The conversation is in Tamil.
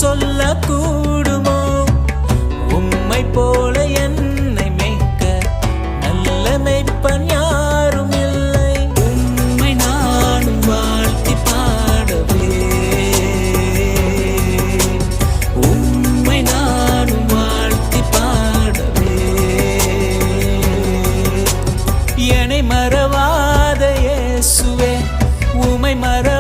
சொல்லக்கூடுமோ? உம்மை போல என்னை மேய்க்க நல்ல மேய்ப்பன் யாரும் இல்லை. உம்மை நானும் வாழ்த்தி பாடவே, உம்மை நானும் வாழ்த்தி பாடவே. என்னை மறவாத இயேசுவே, உம்மை மற